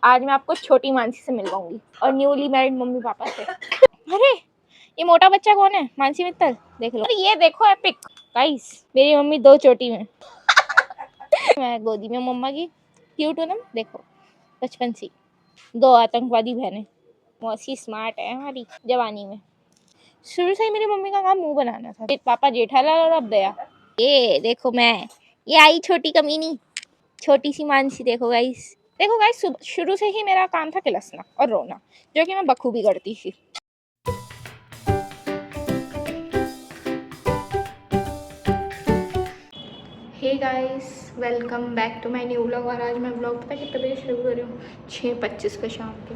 आज मैं आपको छोटी मानसी से मिलवाऊंगी और न्यूली मैरिड मम्मी पापा से। अरे ये मोटा बच्चा कौन है? मानसी मित्तल। देख लो, ये देखो एपिक गाइस, मेरी मम्मी 2 चोटी में मैं गोदी में मम्मा की। क्यूट हो ना? देखो बचपन से 2 आतंकवादी बहनें। मौसी स्मार्ट है हमारी जवानी में। शुरू से ही मेरी मम्मी का काम मुंह बनाना था। पापा जेठालाल और अब दया। ये देखो मैं, ये आई छोटी कमीनी, छोटी सी मानसी। देखो गाइस, देखो गाइस, शुरू से ही मेरा काम था किलसना और रोना, जो कि मैं बखूबी करती थी। Hey guys, welcome back to my new vlog. और आज मैं व्लॉग पता कितने बजे शुरू कर रही हूँ? 6:25 पे शाम के।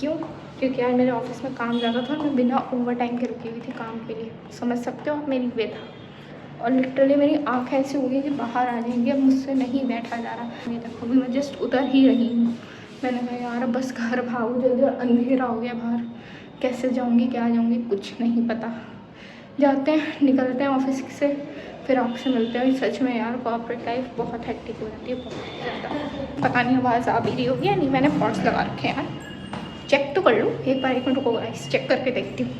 क्यों? क्योंकि आज मेरे ऑफिस में काम ज़्यादा था और मैं बिना ओवर टाइम के रुकी हुई थी काम के लिए। समझ सकते हो आप मेरी व्यथा। और लिटरली मेरी आँख ऐसी हो गई कि बाहर आ जाएंगी, अब मुझसे नहीं बैठा जा रहा। अभी तक अभी मैं जस्ट उतर ही रही हूँ। मैंने कहा यार अब बस घर भागो जल्दी, और अंधेरा हो गया बाहर, कैसे जाऊँगी क्या जाऊँगी कुछ नहीं पता। जाते हैं, निकलते हैं ऑफिस से, फिर आपसे मिलते हैं। सच में यार कॉर्पोरेट लाइफ बहुत हेक्टिक हो जाती है, बहुत ज़्यादा। पता नहीं आवाज़ आ भी रही होगी या नहीं। मैंने पॉड्स लगा रखे हैं यार, चेक तो कर लूँ एक बार। 1 मिनट रुको गाइस, चेक करके देखती हूँ।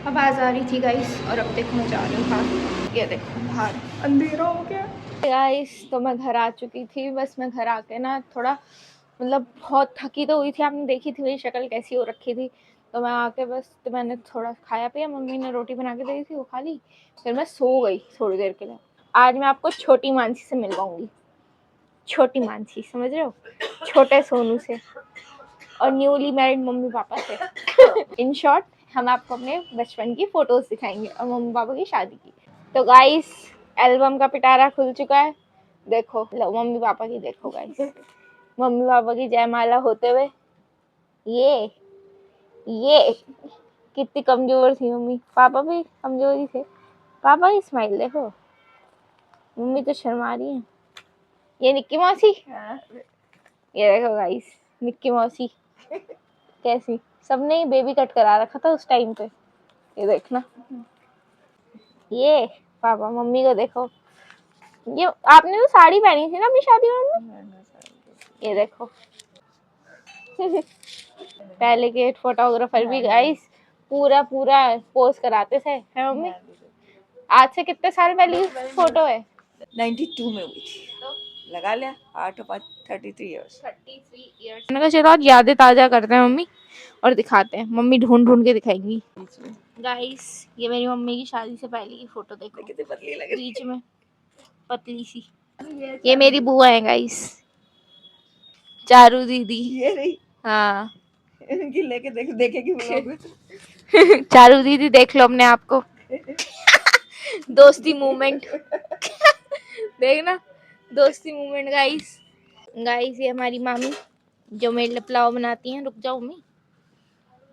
आवाज़ आ रही थी गाइस, और अब देखो मैं जा रही हूँ बाहर। ये देखो बाहर अंधेरा हो गया गाइस। तो मैं घर आ चुकी थी। बस मैं घर आके ना थोड़ा मतलब बहुत थकी तो हुई थी। आपने देखी थी मेरी शक्ल कैसी हो रखी थी। तो मैं आके बस तो मैंने थोड़ा खाया पिया, मम्मी ने रोटी बना के दी थी वो खा ली, फिर मैं सो गई थोड़ी देर के लिए। आज मैं आपको छोटी मानसी से मिलवाऊंगी। छोटी मानसी, समझ रहे हो? छोटे सोनू से और न्यूली मैरिड मम्मी पापा से। इन शॉर्ट हम आपको अपने बचपन की फोटोज दिखाएंगे और मम्मी पापा की शादी की। तो गाइस एल्बम का पिटारा खुल चुका है। देखो लो मम्मी पापा की, देखो गाइस मम्मी पापा की जयमाला होते हुए। ये कितनी कमजोर थी मम्मी, पापा भी कमजोर ही थे। पापा की स्माइल देखो, मम्मी तो शर्मा रही है। ये निक्की मौसी, ये देखो गाइस निक्की मौसी कैसी। सबने ही बेबी कट करा रखा था उस टाइम पे, ये देखना। ये पापा, मम्मी को देखो। ये आपने तो साड़ी पहनी थी ना अपनी शादी में? ये देखो पहले के फोटोग्राफर भी गाइस पूरा पोज कराते थे, है मम्मी? आज से कितने साल पहले की फोटो है? 92 में हुई थी, लगा लिया 8 और 5 33 इयर्स। मैंने कहा चलो आज यादें ताजा करते हैं मम्मी और दिखाते हैं। मम्मी ढूंढ के दिखाएंगी। गाइस ये मेरी मम्मी की शादी से पहले की फोटो देखो, कितनी पतली लग रही बीच में पतली सी। ये मेरी बुआ है गाइस, चारू दीदी। ये नहीं, हाँ इनकी लेके देखेगी व्लॉग में। चारू दीदी देख लो अपने आप को। दोस्ती मूवमेंट देखना, दोस्ती मूवमेंट गाइस। गाइस ये हमारी मामी जो मेरे लिए पुलाव बनाती हैं। रुक जाओ मम्मी,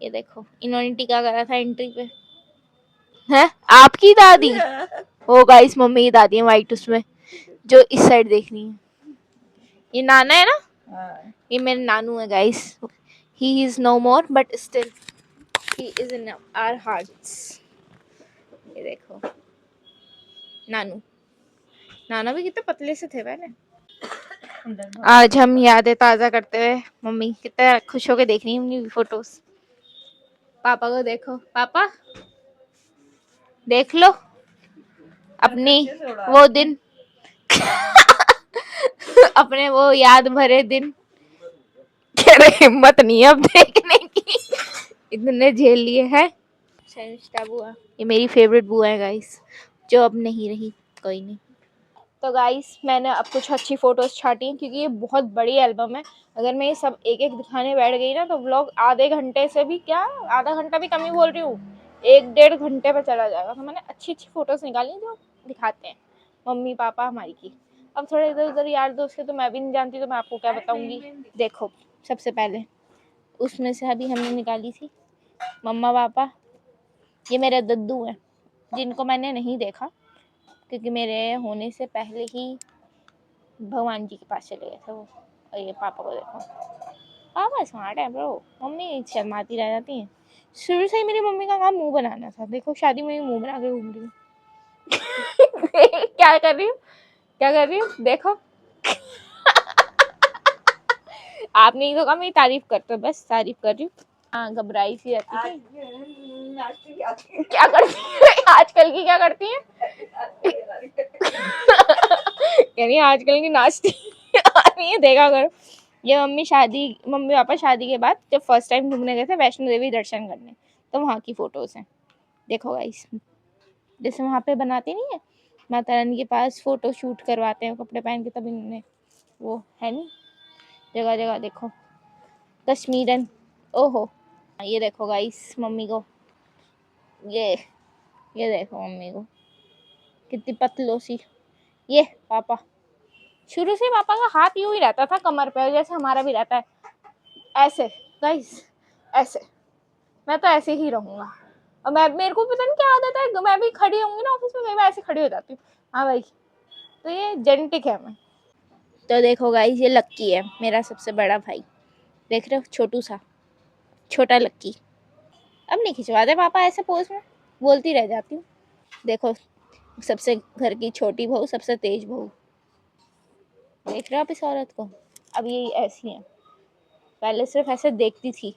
ये देखो इन्होंने टीका करा था एंट्री पे। है आपकी दादी? ओ गाइस मम्मी की दादी है वाइट, उसमें जो इस साइड देख रही है। ये नाना है ना? ये मेरे नानू है guys. He is no more but still he is in our hearts. ये देखो नानू, नाना भी कितने पतले से थे पहले। आज हम यादें ताजा करते हुए, मम्मी कितना खुश होके देख रही है अपनी फोटोज। पापा को देखो, पापा देख लो अपनी वो दिन अपने वो याद भरे दिन। हिम्मत नहीं है अब देखने की, इतने झेल लिए हैं। शर्मिष्ठा बुआ, ये मेरी फेवरेट बुआ है गाइस, जो अब नहीं रही, कोई नहीं। तो गाइस मैंने अब कुछ अच्छी फोटोज छाटी हैं क्योंकि ये बहुत बड़ी एल्बम है। अगर मैं ये सब एक एक दिखाने बैठ गई ना तो व्लॉग आधे घंटे से भी, क्या आधा घंटा भी कम ही बोल रही हूँ, 1-1.5 घंटे पे चला जाएगा। तो मैंने अच्छी फोटोज निकाली जो दिखाते हैं मम्मी पापा हमारी की। अब थोड़े इधर उधर यार दोस्त के तो मैं भी नहीं जानती, तो मैं आपको क्या बताऊंगी। देखो सबसे पहले उसमें से अभी हमने निकाली थी मम्मा पापा। ये मेरे दद्दू हैं जिनको मैंने नहीं देखा क्योंकि मेरे होने से पहले ही भगवान जी के पास चले गए थे वो। और ये पापा को देखो, पापा स्मार्ट है ब्रो, मम्मी शर्माती रह जाती हैं। शुरू से ही मेरी मम्मी का काम मुंह बनाना था। देखो शादी में भी मुंह बना के घूम रही हूँ। क्या कर रही हूँ, क्या कर रही हूँ देखो। आपने ही तो कहा मेरी तारीफ करते, बस तारीफ कर रही हूँ। हाँ, घबराई सी रहती थी। क्या करती है आजकल की, क्या करती है? यानी आजकल की नाचती नहीं है, देखा करो। ये मम्मी पापा शादी के बाद जब फर्स्ट टाइम घूमने गए थे वैष्णो देवी दर्शन करने, तो वहाँ की फोटोज हैं। देखो गाइस, जैसे वहाँ पे बनाते नहीं है माता रानी के पास फोटो शूट करवाते हैं कपड़े पहन के, तब इन्होंने वो है नहीं, जगह जगह देखो कश्मीरन। ओहो, ये देखो गाइस मम्मी को, ये देखो मम्मी को कितनी पतलो सी। ये पापा, शुरू से पापा का हाथ यूं ही रहता था कमर पे, जैसे हमारा भी रहता है ऐसे गाइस, ऐसे। मैं तो ऐसे ही रहूंगा। और मेरे को पता नहीं क्या आदत है, मैं भी खड़ी होंगी ना ऑफिस में, मैं ऐसे खड़ी हो जाती हूँ। हाँ भाई, तो ये जेनेटिक है मैं। तो देखो गाइस, ये लक्की है मेरा सबसे बड़ा भाई, देख रहे हो, छोटू सा छोटा लक्की। अब नहीं खिंचवाते पापा ऐसे पोज में, बोलती रह जाती हूँ। देखो, सबसे घर की छोटी बहू, सबसे तेज बहू, देख रहे हो आप इस औरत को। अब ये ऐसी है, पहले सिर्फ ऐसे देखती थी,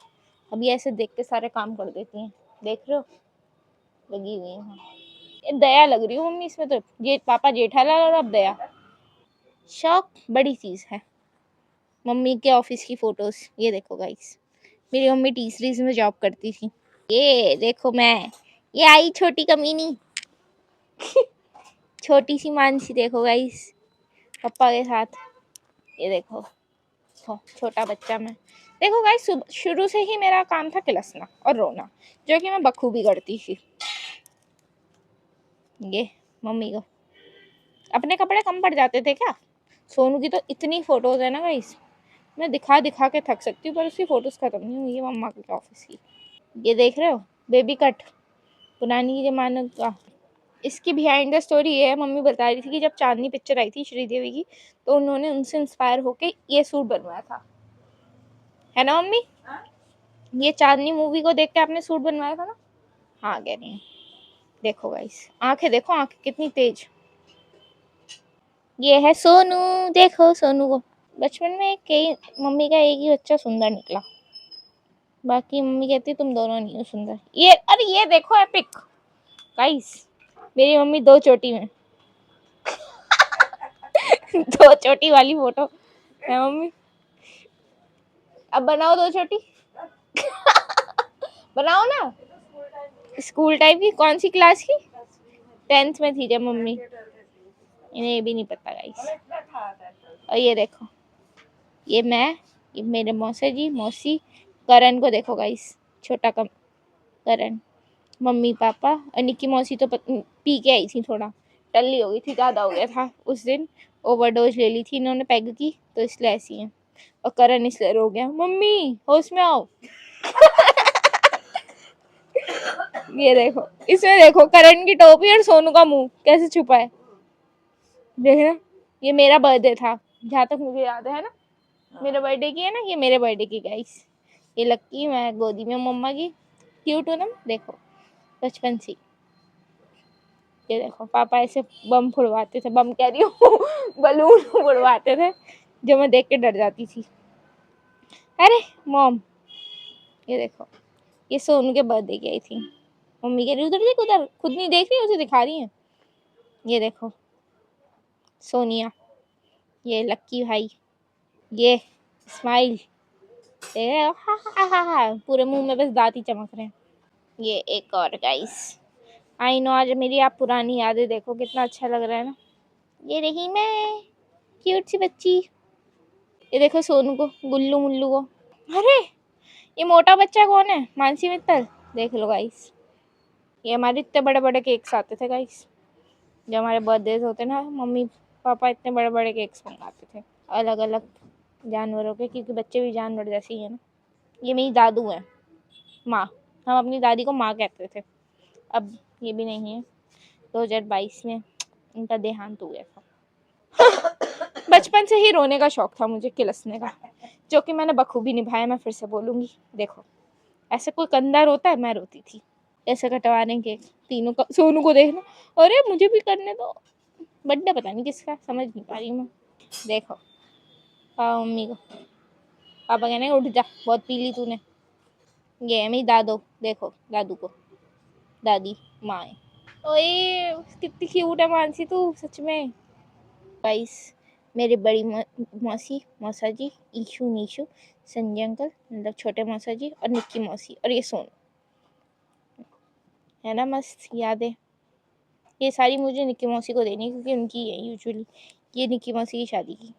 अब ये ऐसे देख के सारे काम कर देती हैं, देख रहे हो, लगी हुई है। ये दया लग रही हो मम्मी इसमें तो, ये पापा जेठालाल और अब दया। शौक बड़ी चीज है। मम्मी के ऑफिस की फोटोज, ये देखो गाइस, मेरी मम्मी टीसरीज में जॉब करती थी। ये देखो मैं, ये आई छोटी कमीनी छोटी सी मानसी, देखो गाइस पापा के साथ। ये देखो छोटा बच्चा मैं। देखो गाइस, शुरू से ही मेरा काम था किलसना और रोना, जो कि मैं बखूबी करती थी। ये मम्मी को अपने कपड़े कम पड़ जाते थे क्या? सोनू की तो इतनी फोटोज है ना गाइस, मैं दिखा दिखा के थक सकती हूँ, पर उसकी फोटोज खत्म नहीं हुई है मम्मा के ऑफिस की। ये देख रहे हो, बेबी कट, पुरानी जमाने का। इसकी बिहाइंड द स्टोरी ये है, मम्मी बता रही थी कि जब चांदनी पिक्चर आई थी श्रीदेवी की, तो उन्होंने उनसे इंस्पायर होके ये सूट बनवाया था, है ना मम्मी? ये चांदनी मूवी को देख के आपने सूट बनवाया था ना? हाँ कह रही है। देखो गाइस, आंखें देखो, आंखें कितनी तेज। ये है सोनू, देखो सोनू को। बचपन में मम्मी का एक ही बच्चा सुंदर निकला, बाकी मम्मी कहती तुम दोनों नहीं हो सुंदर। ये अरे ये देखो एपिक गाइस, मेरी मम्मी दो चोटी में दो चोटी वाली फोटो है मम्मी। अब बनाओ दो चोटी बनाओ ना। स्कूल टाइप की? कौन सी क्लास की? 10th में थी जब मम्मी। इन्हें ये भी नहीं पता गाइस। और ये देखो, ये मैं, ये मेरे मौसी करण को देखो गाइस, छोटा कम करण, मम्मी पापा और निक्की मौसी तो पी के आई थी, थोड़ा टल्ली हो गई थी, ज़्यादा हो गया था उस दिन, ओवरडोज ले ली थी इन्होंने पैग की, तो इसलिए ऐसी है। और करण इसलिए रो गया, मम्मी होश में आओ ये देखो, इसमें देखो करण की टोपी और सोनू का मुंह कैसे छुपा है, देख रहे? ये मेरा बर्थडे था जहाँ तक मुझे याद है ना, मेरे बर्थडे की है ना, ये मेरे बर्थडे की गाइस। ये लक्की, मैं गोदी में मम्मा की, क्यूट हो ना, देखो बचपन से। ये देखो पापा ऐसे बम फुड़वाते थे, बम कह रही हूँ बलून फुड़वाते थे, जो मैं देख के डर जाती थी। अरे मॉम, ये देखो, ये सोनू के बर्थडे की आई थी, मम्मी कह रही उधर देख, उधर खुद नहीं देख रही, उसे दिखा रही है। ये देखो सोनिया, ये लक्की भाई, ये स्माइल, हा पूरे मुंह में बस दांत ही चमक रहे हैं। ये एक और गाइस, आई नो आज मेरी आप पुरानी यादें देखो, कितना अच्छा लग रहा है ना। ये रही मैं, क्यूट सी बच्ची। ये देखो सोनू को, गुल्लू मुल्लू को। अरे ये मोटा बच्चा कौन है? मानसी मित्तल, देख लो गाइस। ये हमारे इतने बड़े बड़े केक्स आते थे गाइस, जब हमारे बर्थडेज होते ना, मम्मी पापा इतने बड़े बड़े केक्स मंगाते थे, अलग अलग जानवरों के, क्योंकि बच्चे भी जानवर जैसे ही है ना। ये मेरी दादू है, माँ, हम अपनी दादी को माँ कहते थे, अब ये भी नहीं है। 2022 में इनका देहांत हो गया था। बचपन से ही रोने का शौक था मुझे, किलसने का, जो कि मैंने बखूबी निभाया। मैं फिर से बोलूँगी, देखो ऐसे कोई कंधा रोता है, मैं रोती थी। ऐसे कटवा रहे केक तीनों का, सोनू को देखना, अरे मुझे भी करने दो, बर्थडे पता नहीं किसका, समझ नहीं पा रही मैं। देखो पाओ मम्मी को, पापा कहने उठ जा, बहुत पी ली तूने। ये है मेरी दादो, देखो दादू को, दादी माँ है। ओए कितनी क्यूट है मानसी तू सच में। गाइस मेरी बड़ी मौसी, मौसा जी, ईशू नीशू, संजय अंकल मतलब छोटे मौसा जी, और निक्की मौसी, और ये सोनू है ना, मस्त याद है। ये सारी मुझे निक्की मौसी को देनी है क्योंकि उनकी है यूजुअली। ये निक्की मौसी की शादी की।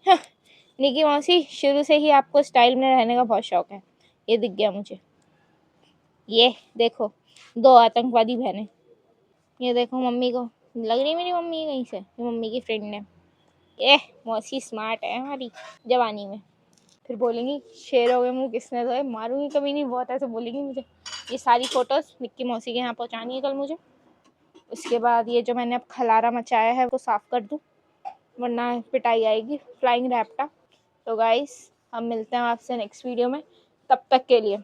हाँ, निक्की मौसी शुरू से ही आपको स्टाइल में रहने का बहुत शौक है, ये दिख गया मुझे। ये देखो 2 आतंकवादी बहनें, ये देखो मम्मी को लग रही है मेरी मम्मी है कहीं से, ये मम्मी की फ्रेंड है। ये मौसी स्मार्ट है हमारी जवानी में। फिर बोलेंगी शेर हो गए मुँह किसने धोए, मारूंगी कभी नहीं, बहुत ऐसे बोलेंगी मुझे। ये सारी फोटोज निक्की मौसी के यहाँ पहुँचानी है कल मुझे। उसके बाद ये जो मैंने अब खलारा मचाया है वो साफ़ कर दूँ, वरना पिटाई आएगी फ्लाइंग रैप्टा। तो गाइस हम मिलते हैं आपसे नेक्स्ट वीडियो में, तब तक के लिए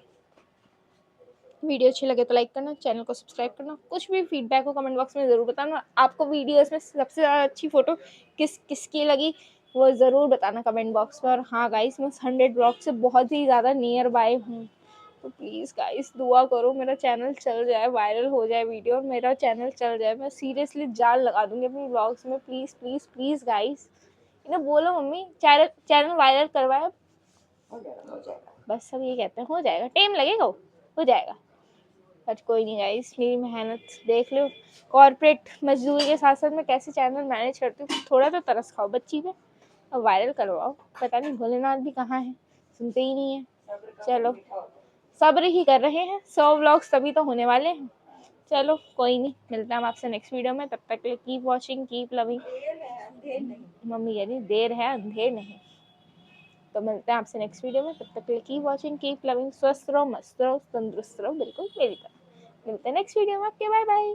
वीडियो अच्छी लगे तो लाइक करना, चैनल को सब्सक्राइब करना। कुछ भी फीडबैक हो कमेंट बॉक्स में ज़रूर बताना। आपको वीडियोस में सबसे ज़्यादा अच्छी फ़ोटो किसकी लगी वो ज़रूर बताना कमेंट बॉक्स में। और हाँ गाइस, मैं 100 ब्लॉग से बहुत ही ज़्यादा नियर बाय हूँ, तो प्लीज़ गाइस दुआ करो मेरा चैनल चल जाए, वायरल हो जाए वीडियो और मेरा चैनल चल जाए। मैं सीरियसली जान लगा दूँगी अपनी ब्लॉग्स में। प्लीज़ प्लीज़ प्लीज़ गाइस, इन्हें बोलो मम्मी चैनल वायरल करवाए। हो जाएगा। बस सब ये कहते हैं हो जाएगा, टाइम लगेगा, हो जाएगा। बट कोई नहीं गाइस, मेरी मेहनत देख लो। कॉर्पोरेट मजदूरी के साथ साथ मैं कैसे चैनल मैनेज करती हूँ, थोड़ा तो तरस खाओ बच्ची पे और वायरल करवाओ। पता नहीं भोलेनाथ भी कहाँ है, सुनते ही नहीं है। चलो सब्र ही कर रहे हैं, 100 व्लॉग्स तभी तो होने वाले हैं। चलो कोई नहीं, मिलते हैं हम आपसे नेक्स्ट वीडियो में। तब तक के लिए keep watching, keep loving. Mummy कह रही देर है अंधेर नहीं। तो मिलते हैं आपसे नेक्स्ट वीडियो में, तब तक के लिए कीप वॉचिंग, कीप लविंग। स्वस्थ रहो, मस्त रहो, तंदुरुस्त रहो, बिल्कुल मेरी तरह। मिलते हैं नेक्स्ट वीडियो में आपके। Bye bye.